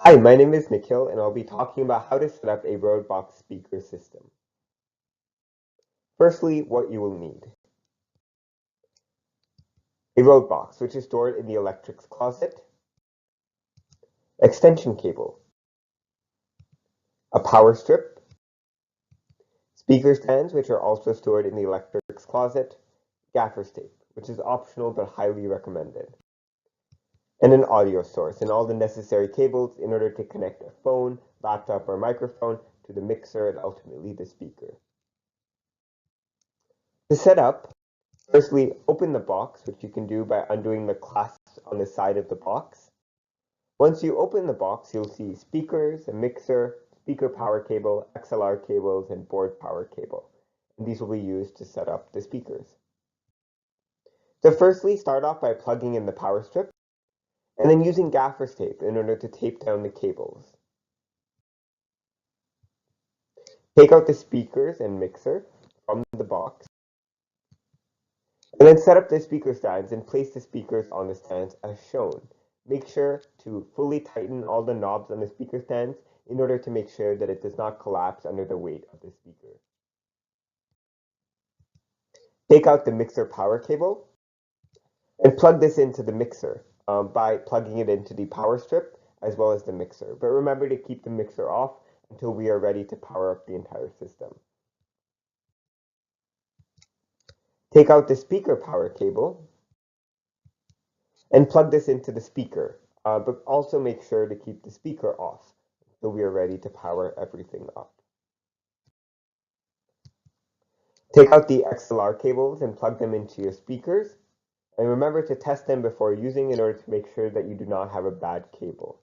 Hi, my name is Nikhil, and I'll be talking about how to set up a roadbox speaker system. Firstly, what you will need. A road box, which is stored in the electrics closet. Extension cable. A power strip. Speaker stands, which are also stored in the electrics closet. Gaffer's tape, which is optional but highly recommended. And an audio source, and all the necessary cables in order to connect a phone, laptop, or microphone to the mixer and ultimately the speaker. To set up, firstly, open the box, which you can do by undoing the clasps on the side of the box. Once you open the box, you'll see speakers, a mixer, speaker power cable, XLR cables, and board power cable. And these will be used to set up the speakers. So firstly, start off by plugging in the power strip, and then using gaffer's tape in order to tape down the cables. Take out the speakers and mixer from the box, and then set up the speaker stands and place the speakers on the stands as shown. Make sure to fully tighten all the knobs on the speaker stands in order to make sure that it does not collapse under the weight of the speaker. Take out the mixer power cable and plug this into the mixer by plugging it into the power strip as well as the mixer. But remember to keep the mixer off until we are ready to power up the entire system. Take out the speaker power cable and plug this into the speaker, but also make sure to keep the speaker off until we are ready to power everything up. Take out the XLR cables and plug them into your speakers, and remember to test them before using in order to make sure that you do not have a bad cable.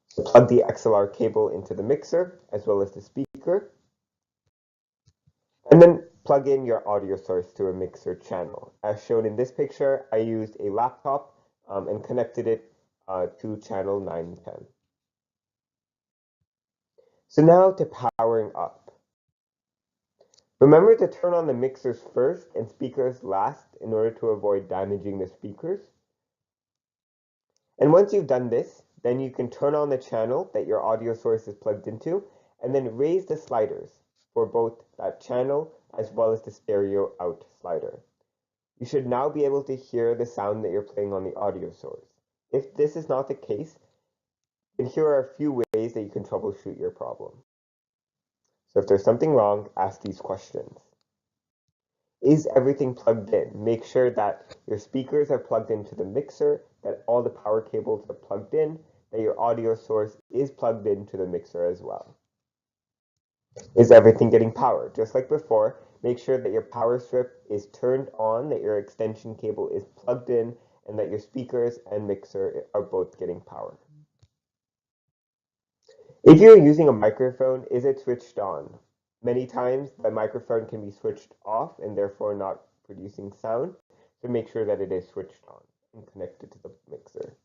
So plug the XLR cable into the mixer as well as the speaker, and then plug in your audio source to a mixer channel. As shown in this picture, I used a laptop and connected it to channel 9 and 10. So now to powering up. Remember to turn on the mixers first and speakers last in order to avoid damaging the speakers. And once you've done this, then you can turn on the channel that your audio source is plugged into and then raise the sliders for both that channel as well as the stereo out slider. You should now be able to hear the sound that you're playing on the audio source. If this is not the case, then here are a few ways that you can troubleshoot your problem. So if there's something wrong, ask these questions. Is everything plugged in? Make sure that your speakers are plugged into the mixer, that all the power cables are plugged in, that your audio source is plugged into the mixer as well. Is everything getting power? Just like before, make sure that your power strip is turned on, that your extension cable is plugged in, and that your speakers and mixer are both getting power. If you're using a microphone, is it switched on? Many times the microphone can be switched off and therefore not producing sound, so make sure that it is switched on and connected to the mixer.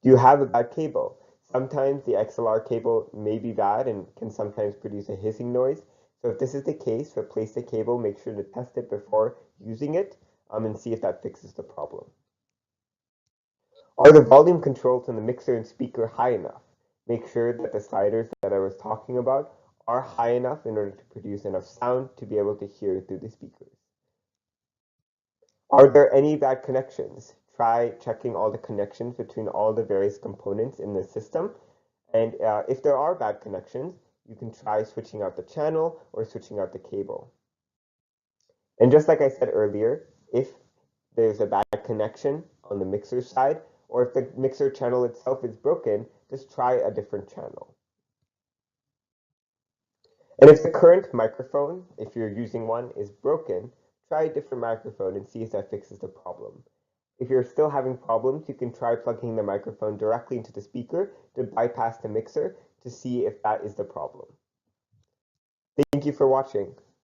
Do you have a bad cable? Sometimes the XLR cable may be bad and can sometimes produce a hissing noise. So if this is the case, replace the cable, make sure to test it before using it and see if that fixes the problem. Are the volume controls on the mixer and speaker high enough? Make sure that the sliders that I was talking about are high enough in order to produce enough sound to be able to hear through the speakers. Are there any bad connections? Try checking all the connections between all the various components in the system. And if there are bad connections, you can try switching out the channel or switching out the cable. And just like I said earlier, if there's a bad connection on the mixer side, or if the mixer channel itself is broken, just try a different channel. And if the current microphone, if you're using one, is broken, try a different microphone and see if that fixes the problem. If you're still having problems, you can try plugging the microphone directly into the speaker to bypass the mixer to see if that is the problem. Thank you for watching.